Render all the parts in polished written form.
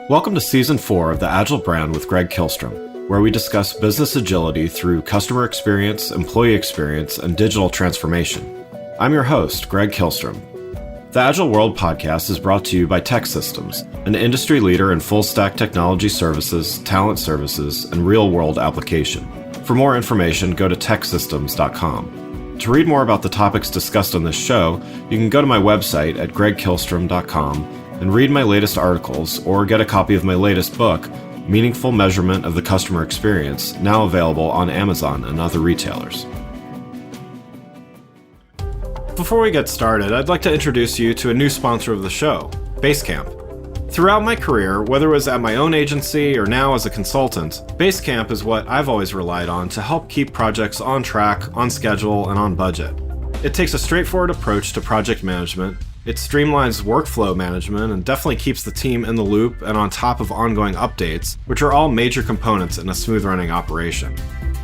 Welcome to Season 4 of the Agile Brand with Greg Kihlstrom, where we discuss business agility through customer experience, employee experience, and digital transformation. I'm your host, Greg Kihlstrom. The Agile World podcast is brought to you by TEKsystems, an industry leader in full-stack technology services, talent services, and real-world application. For more information, go to TEKsystems.com. To read more about the topics discussed on this show, you can go to my website at gregkihlstrom.com and read my latest articles or get a copy of my latest book, Meaningful Measurement of the Customer Experience, now available on Amazon and other retailers. Before we get started, I'd like to introduce you to a new sponsor of the show, Basecamp. Throughout my career, whether it was at my own agency or now as a consultant, Basecamp is what I've always relied on to help keep projects on track, on schedule, and on budget. It takes a straightforward approach to project management. It streamlines workflow management and definitely keeps the team in the loop and on top of ongoing updates, which are all major components in a smooth-running operation.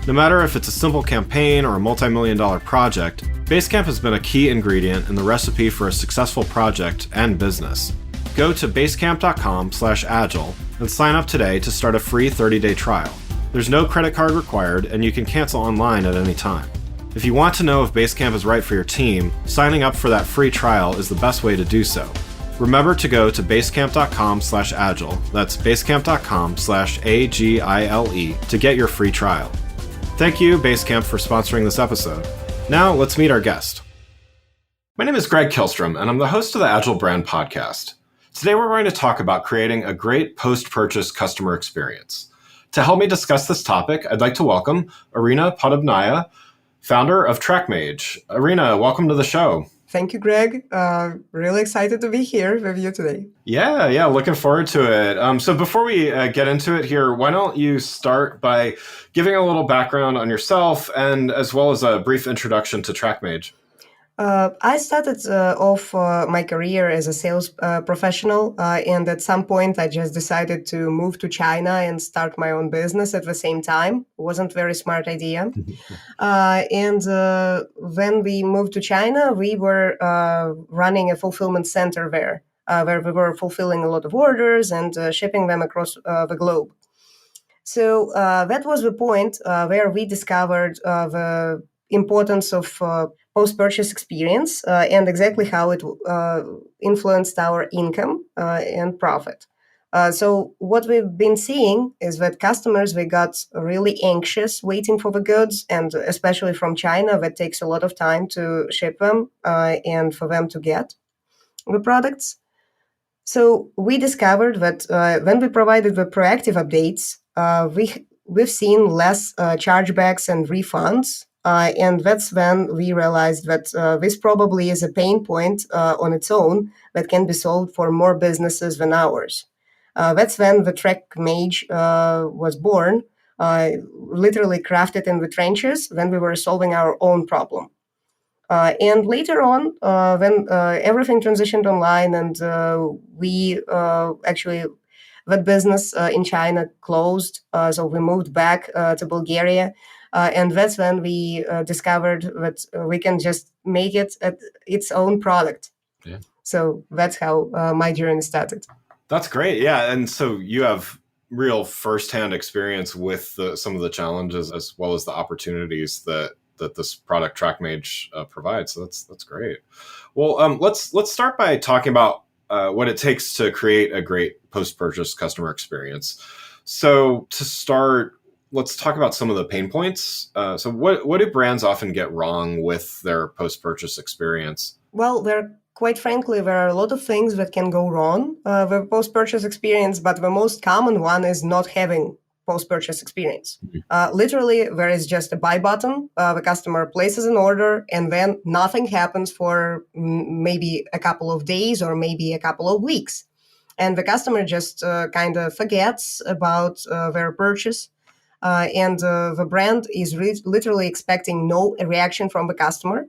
No matter if it's a simple campaign or a multi-million-dollar project, Basecamp has been a key ingredient in the recipe for a successful project and business. Go to basecamp.com/agile and sign up today to start a free 30-day trial. There's no credit card required, and you can cancel online at any time. If you want to know if Basecamp is right for your team, signing up for that free trial is the best way to do so. Remember to go to basecamp.com/agile, that's basecamp.com/AGILE to get your free trial. Thank you, Basecamp, for sponsoring this episode. Now, let's meet our guest. My name is Greg Kihlstrom, and I'm the host of the Agile Brand podcast. Today, we're going to talk about creating a great post-purchase customer experience. To help me discuss this topic, I'd like to welcome Irina Poddubnaia, founder of Trackmage. Irina, welcome to the show. Thank you, Greg. Really excited to be here with you today. Yeah, looking forward to it. So before we get into it here, why don't you start by giving a little background on yourself and as well as a brief introduction to Trackmage? I started off my career as a sales professional, and at some point I just decided to move to China and start my own business at the same time. Wasn't a very smart idea. And when we moved to China, we were running a fulfillment center there, where we were fulfilling a lot of orders and shipping them across the globe. So that was the point where we discovered the importance of post-purchase experience and exactly how it influenced our income and profit. So what we've been seeing is that customers, they got really anxious waiting for the goods, and especially from China, that takes a lot of time to ship them and for them to get the products. So we discovered that when we provided the proactive updates, we've seen less chargebacks and refunds. And that's when we realized that this probably is a pain point on its own that can be solved for more businesses than ours. That's when the Trackmage was born, literally crafted in the trenches when we were solving our own problem. And later on, when everything transitioned online and that business in China closed, so we moved back to Bulgaria. And that's when we discovered that we can just make it its own product. Yeah. So that's how my journey started. That's great. Yeah. And so you have real firsthand experience with some of the challenges as well as the opportunities that this product Trackmage provides. So that's great. Well, let's start by talking about what it takes to create a great post-purchase customer experience. So to start, let's talk about some of the pain points. So what do brands often get wrong with their post-purchase experience? Well, quite frankly, there are a lot of things that can go wrong with post-purchase experience, but the most common one is not having post-purchase experience. Mm-hmm. Literally, there is just a buy button. The customer places an order, and then nothing happens for maybe a couple of days or maybe a couple of weeks. And the customer just kind of forgets about their purchase. And the brand is literally expecting no reaction from the customer.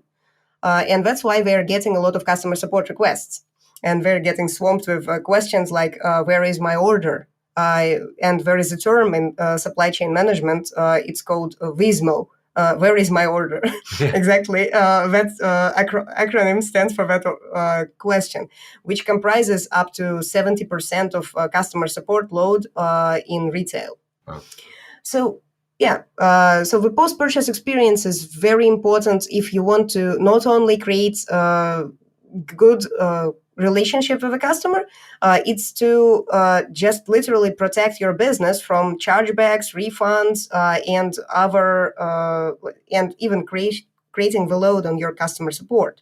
And that's why they're getting a lot of customer support requests. And they're getting swamped with questions like, where is my order? And there is a term in supply chain management, it's called WISMO, where is my order? Exactly. That acronym stands for that question, which comprises up to 70% of customer support load in retail. Wow. So yeah, so the post-purchase experience is very important if you want to not only create good relationship with a customer, it's to just literally protect your business from chargebacks, refunds, and other and even creating the load on your customer support.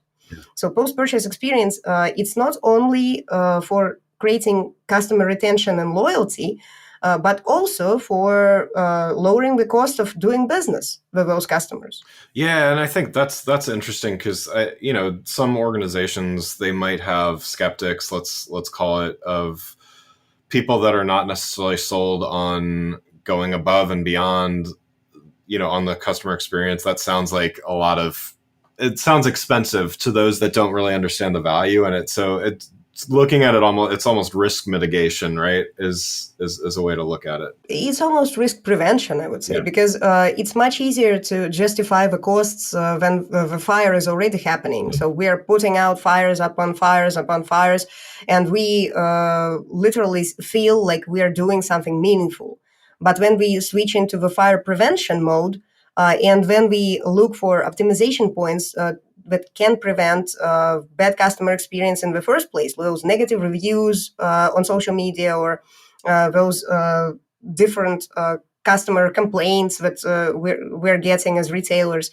So post-purchase experience, it's not only for creating customer retention and loyalty, but also for lowering the cost of doing business with those customers. Yeah, and I think that's interesting because some organizations, they might have skeptics, let's call it, of people that are not necessarily sold on going above and beyond, on the customer experience. That sounds like it sounds expensive to those that don't really understand the value in it. So it's looking at it it's almost risk mitigation, right? Is a way to look at it. It's almost risk prevention, I would say, because it's much easier to justify the costs when the fire is already happening. So we are putting out fires upon fires upon fires, and we literally feel like we are doing something meaningful. But when we switch into the fire prevention mode, and when we look for optimization points that can prevent bad customer experience in the first place, those negative reviews on social media, or those different customer complaints that we're getting as retailers.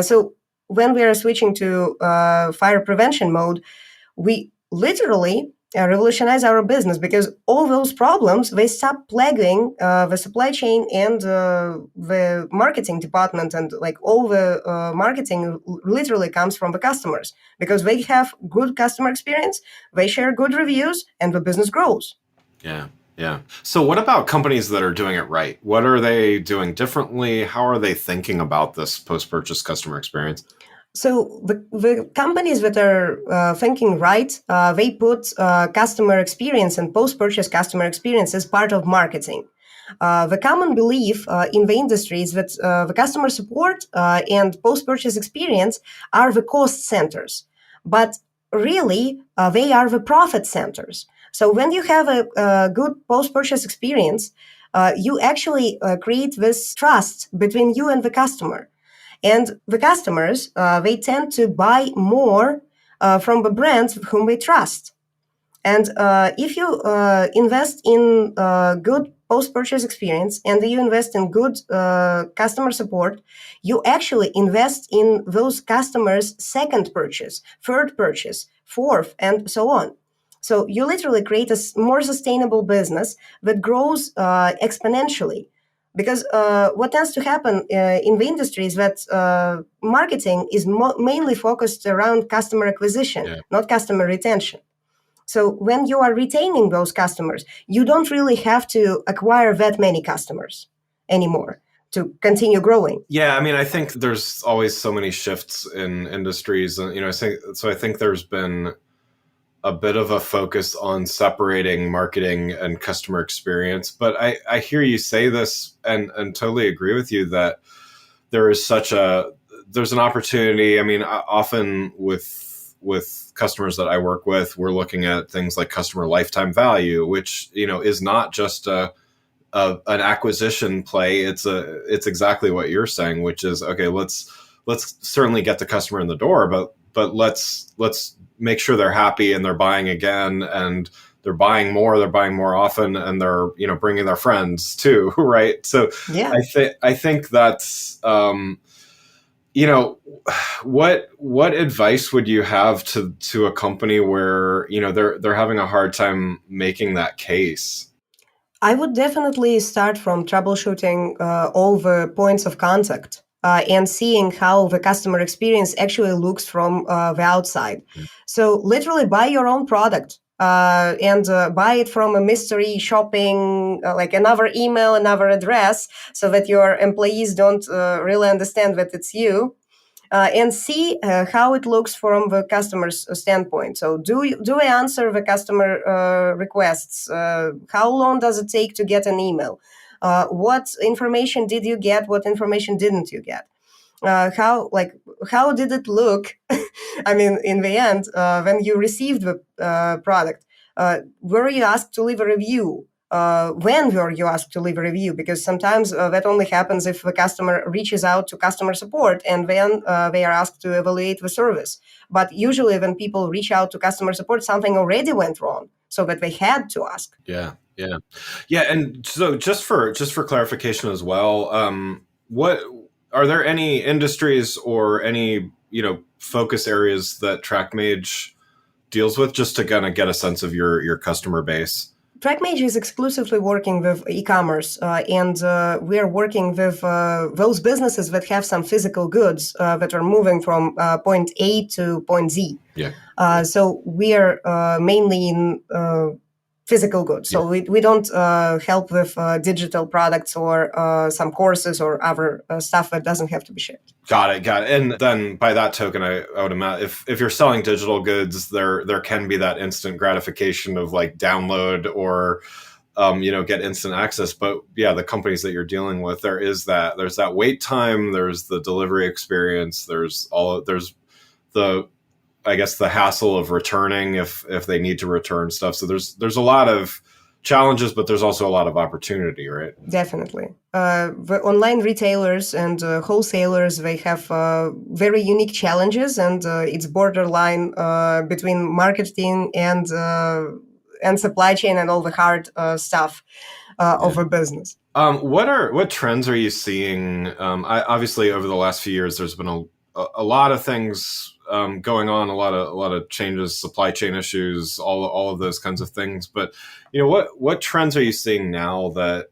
So when we are switching to fire prevention mode, we literally revolutionize our business, because all those problems, they stop plaguing the supply chain and the marketing department, and like all the marketing literally comes from the customers, because they have good customer experience, they share good reviews, and the business grows. Yeah. So what about companies that are doing it right? What are they doing differently? How are they thinking about this post-purchase customer experience? So the companies that are thinking right, they put customer experience and post-purchase customer experience as part of marketing. The common belief in the industry is that the customer support and post-purchase experience are the cost centers, but really they are the profit centers. So when you have a good post-purchase experience, you actually create this trust between you and the customer. And the customers, they tend to buy more from the brands whom they trust. And if you invest in good post-purchase experience, and you invest in good customer support, you actually invest in those customers' second purchase, third purchase, fourth, and so on. So you literally create a more sustainable business that grows exponentially. Because what tends to happen in the industry is that marketing is mainly focused around customer acquisition, not customer retention. So when you are retaining those customers, you don't really have to acquire that many customers anymore to continue growing. Yeah, I mean, I think there's always so many shifts in industries, and I think there's been a bit of a focus on separating marketing and customer experience. But I hear you say this and totally agree with you that there's an opportunity. I mean, often with customers that I work with, we're looking at things like customer lifetime value, which, is not just an acquisition play. It's exactly what you're saying, which is, okay, let's certainly get the customer in the door, but let's make sure they're happy and they're buying again, and they're buying more often, and they're, bringing their friends too. Right. So yeah, I think that's, what advice would you have to a company where, they're having a hard time making that case? I would definitely start from troubleshooting all the points of contact and seeing how the customer experience actually looks from the outside. So literally buy your own product and buy it from a mystery shopping, like another email, another address, so that your employees don't really understand that it's you. And see how it looks from the customer's standpoint. So do I answer the customer requests? How long does it take to get an email? What information did you get? What information didn't you get? how did it look? I mean, in the end, when you received the product, were you asked to leave a review? When were you asked to leave a review? Because sometimes that only happens if the customer reaches out to customer support and then they are asked to evaluate the service. But usually when people reach out to customer support, something already went wrong, so that they had to ask. Yeah. And so just for clarification as well, what are there any industries or any focus areas that Trackmage deals with, just to kind of get a sense of your customer base? Trackmage is exclusively working with e-commerce, and we are working with those businesses that have some physical goods that are moving from point A to point Z. So we are mainly in physical goods. So we don't help with digital products or some courses or other stuff that doesn't have to be shipped. Got it. And then by that token, I would imagine if you're selling digital goods, there can be that instant gratification of like download or get instant access. But yeah, the companies that you're dealing with, there's that wait time, there's the delivery experience, there's the I guess the hassle of returning if they need to return stuff. So there's a lot of challenges, but there's also a lot of opportunity, right? Definitely. The online retailers and wholesalers, they have very unique challenges, and it's borderline between marketing and supply chain and all the hard stuff of a business. What trends are you seeing? Obviously, over the last few years, there's been a lot of things going on, a lot of changes, supply chain issues, all of those kinds of things. But what trends are you seeing now that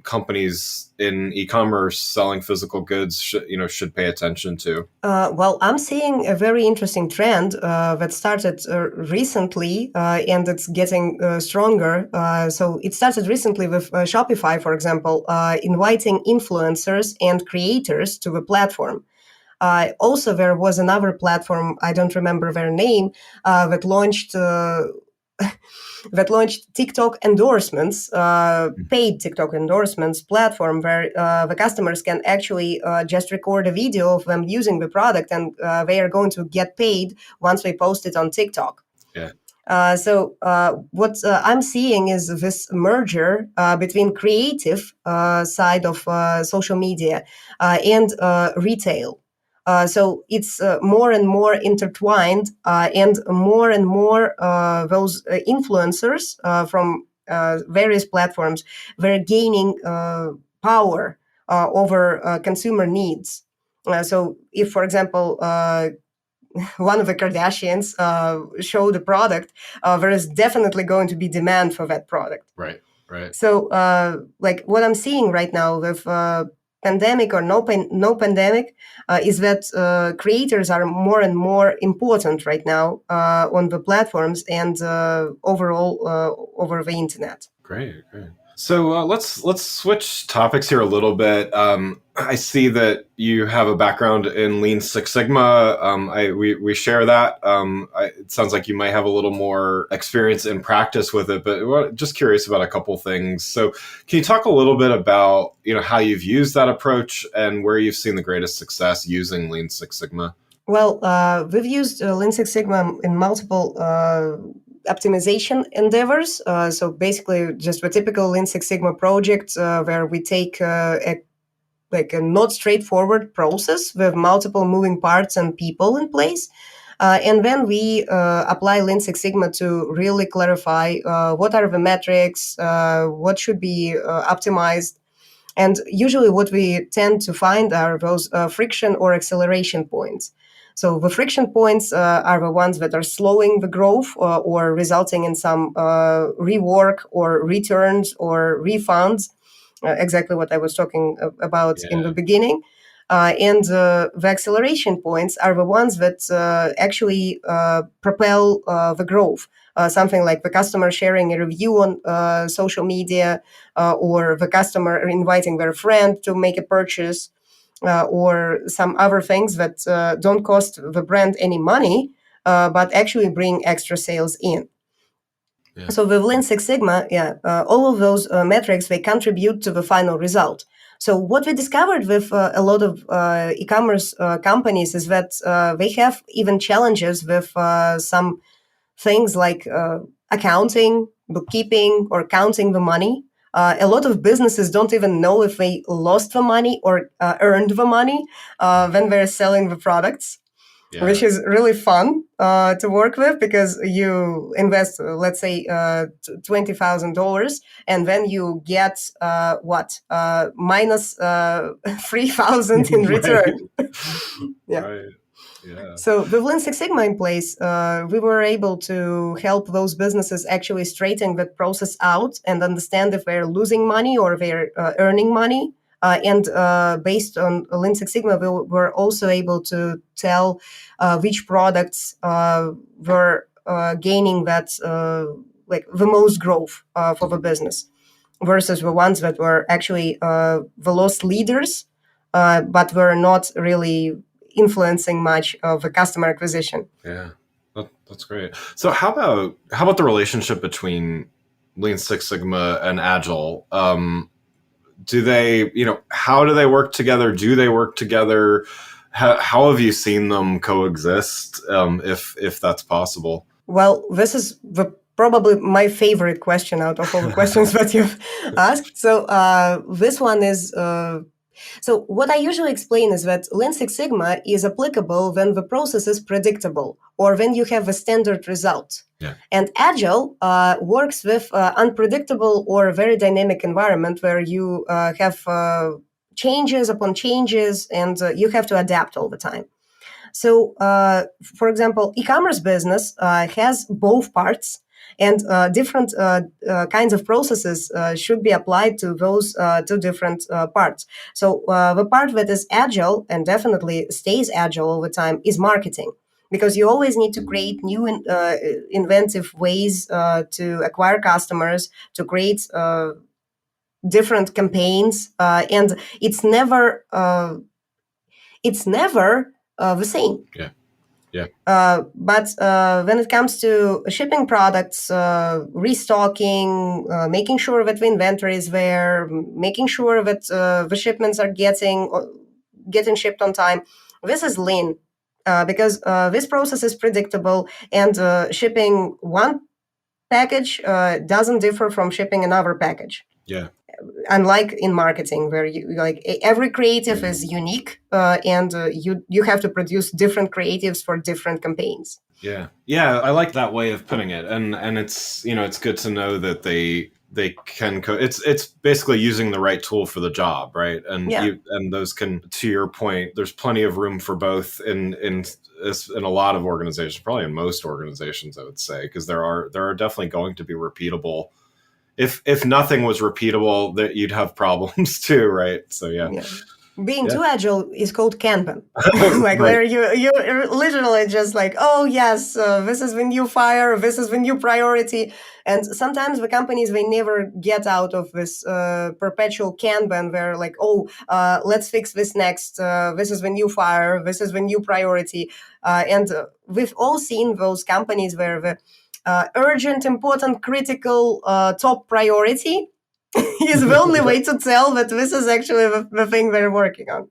companies in e-commerce selling physical goods should pay attention to? Well, I'm seeing a very interesting trend that started recently, and it's getting stronger. So it started recently with Shopify, for example, inviting influencers and creators to the platform. Also, there was another platform, I don't remember their name, that launched TikTok endorsements, paid TikTok endorsements platform, where the customers can actually just record a video of them using the product, and they are going to get paid once they post it on TikTok. So what I'm seeing is this merger between creative side of social media and retail. So it's more and more intertwined, and more those influencers from various platforms, they're gaining power over consumer needs. So if, for example, one of the Kardashians show the product, there is definitely going to be demand for that product. Right. So like what I'm seeing right now with pandemic or no pandemic is that creators are more and more important right now on the platforms and overall over the internet. Great. So let's switch topics here a little bit. I see that you have a background in Lean Six Sigma. We share that. It sounds like you might have a little more experience in practice with it, but just curious about a couple things. So can you talk a little bit about how you've used that approach and where you've seen the greatest success using Lean Six Sigma? Well, we've used Lean Six Sigma in multiple optimization endeavors. So basically just the typical Lean Six Sigma project where we take a not straightforward process with multiple moving parts and people in place. And then we apply Lean Six Sigma to really clarify what are the metrics, what should be optimized. And usually what we tend to find are those friction or acceleration points. So the friction points are the ones that are slowing the growth or resulting in some rework or returns or refunds, exactly what I was talking about in the beginning. And the acceleration points are the ones that actually propel the growth. Something like the customer sharing a review on social media, or the customer inviting their friend to make a purchase, or some other things that don't cost the brand any money, but actually bring extra sales in. So with Lean Six Sigma, all of those metrics, they contribute to the final result. So what we discovered with a lot of e-commerce companies is that they have even challenges with some things like accounting, bookkeeping, or counting the money. A lot of businesses don't even know if they lost the money or earned the money when they're selling the products, which is really fun to work with, because you invest, let's say, $20,000, and then you get minus 3,000 in return. Yeah. Right. Yeah. So with Lean Six Sigma in place, we were able to help those businesses actually straighten that process out and understand if they're losing money or they're earning money. And based on Lean Six Sigma, we were also able to tell which products were gaining that like the most growth for the business versus the ones that were actually the loss leaders, but were not really influencing much of the customer acquisition. Yeah, that's great. So how about the relationship between Lean Six Sigma and Agile? Do they, how do they work together? Do they work together? How have you seen them coexist, if that's possible? Well, this is probably my favorite question out of all the questions that you've asked. So this one is so what I usually explain is that Lean Six Sigma is applicable when the process is predictable or when you have a standard result. Yeah. And Agile works with unpredictable or very dynamic environment where you have changes upon changes, and you have to adapt all the time. So, for example, e-commerce business has both parts, and different kinds of processes should be applied to those two different parts. So the part that is agile and definitely stays agile all the time is marketing, because you always need to create new inventive ways to acquire customers, to create different campaigns, and it's never the same. Yeah. Yeah. But when it comes to shipping products, restocking, making sure that the inventory is there, making sure that the shipments are getting shipped on time, this is lean, because this process is predictable, and shipping one package doesn't differ from shipping another package. Yeah. Unlike in marketing, where you like every creative is unique, and you have to produce different creatives for different campaigns. Yeah. I like that way of putting it, and it's it's good to know that they can it's basically using the right tool for the job, right? And and those can, to your point, there's plenty of room for both in a lot of organizations, probably in most organizations, I would say, because there are definitely going to be repeatable. If nothing was repeatable, that you'd have problems too, right? So yeah. Being too agile is called Kanban, like right. Where you literally just like, oh yes, this is the new fire, this is the new priority, and sometimes the companies, they never get out of this perpetual Kanban where like, let's fix this next. This is the new fire, this is the new priority, and we've all seen those companies where the urgent, important, critical, top priority is the only way to tell that this is actually the thing they're working on.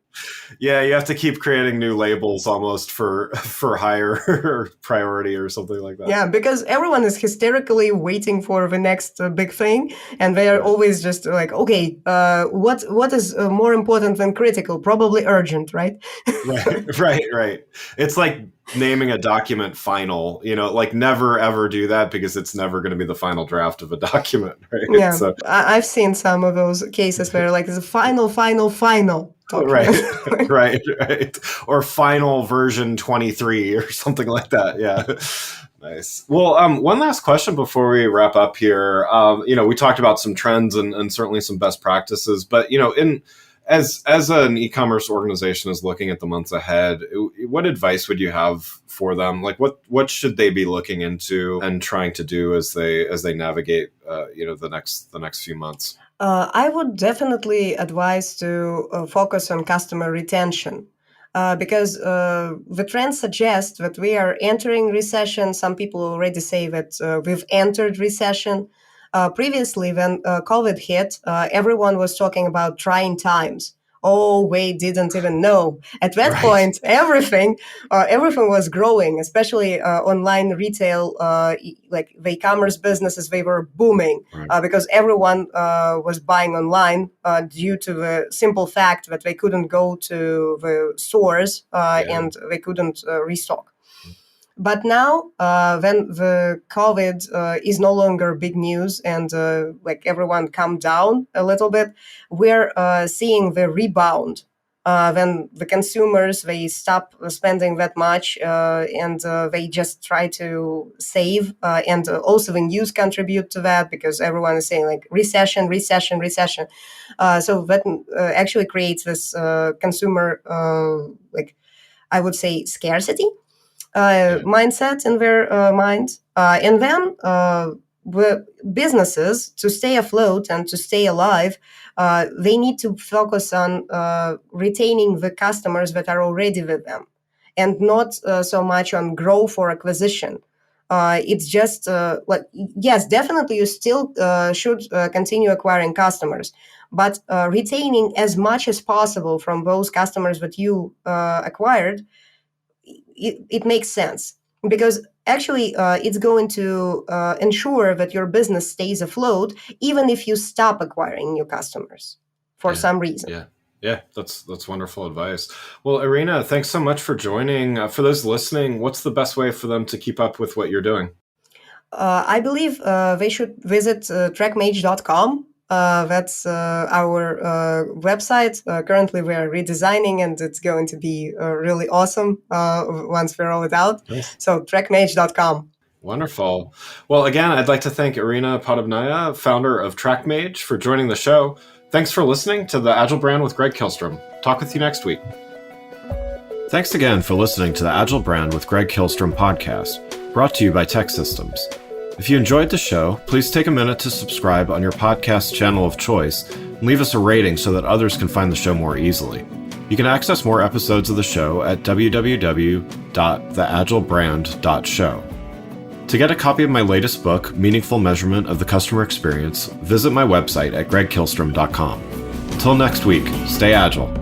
Yeah, you have to keep creating new labels almost for higher priority or something like that. Yeah, because everyone is hysterically waiting for the next big thing, and they are always just like, okay, what is more important than critical? Probably urgent, right? Right. It's like naming a document final, like never ever do that, because it's never going to be the final draft of a document, right? Yeah, so I've seen some of those cases where like it's a final document. Right. Or final version 23 or something like that. Yeah. Nice. Well, one last question before we wrap up here. We talked about some trends and certainly some best practices, but as an e-commerce organization is looking at the months ahead, what advice would you have for them? Like what should they be looking into and trying to do as they navigate the next few months? I would definitely advise to focus on customer retention, because the trends suggest that we are entering recession. Some people already say that we've entered recession. Previously, when COVID hit, everyone was talking about trying times. Oh, we didn't even know. At that Right. point, everything was growing, especially online retail, like the e-commerce businesses, they were booming because everyone was buying online due to the simple fact that they couldn't go to the stores and they couldn't restock. But now, when the COVID is no longer big news and like everyone calmed down a little bit, we're seeing the rebound. When the consumers, they stop spending that much and they just try to save, and also the news contribute to that because everyone is saying like recession. So that actually creates this consumer, like I would say, scarcity mindset in their mind. And then the businesses, to stay afloat and to stay alive, they need to focus on retaining the customers that are already with them and not so much on growth or acquisition. It's just like, yes, definitely you still should continue acquiring customers, but retaining as much as possible from those customers that you acquired, it makes sense because actually it's going to ensure that your business stays afloat even if you stop acquiring new customers for some reason. Yeah, that's wonderful advice. Well, Irina, thanks so much for joining. For those listening, what's the best way for them to keep up with what you're doing? I believe they should visit trackmage.com. That's our website. Currently, we're redesigning, and it's going to be really awesome once we roll it out. Nice. So, trackmage.com. Wonderful. Well, again, I'd like to thank Irina Poddubnaia, founder of Trackmage, for joining the show. Thanks for listening to the Agile Brand with Greg Kihlstrom. Talk with you next week. Thanks again for listening to the Agile Brand with Greg Kihlstrom podcast, brought to you by TEKsystems. If you enjoyed the show, please take a minute to subscribe on your podcast channel of choice and leave us a rating so that others can find the show more easily. You can access more episodes of the show at www.theagilebrand.show. To get a copy of my latest book, Meaningful Measurement of the Customer Experience, visit my website at gregkihlstrom.com. Until next week, stay agile.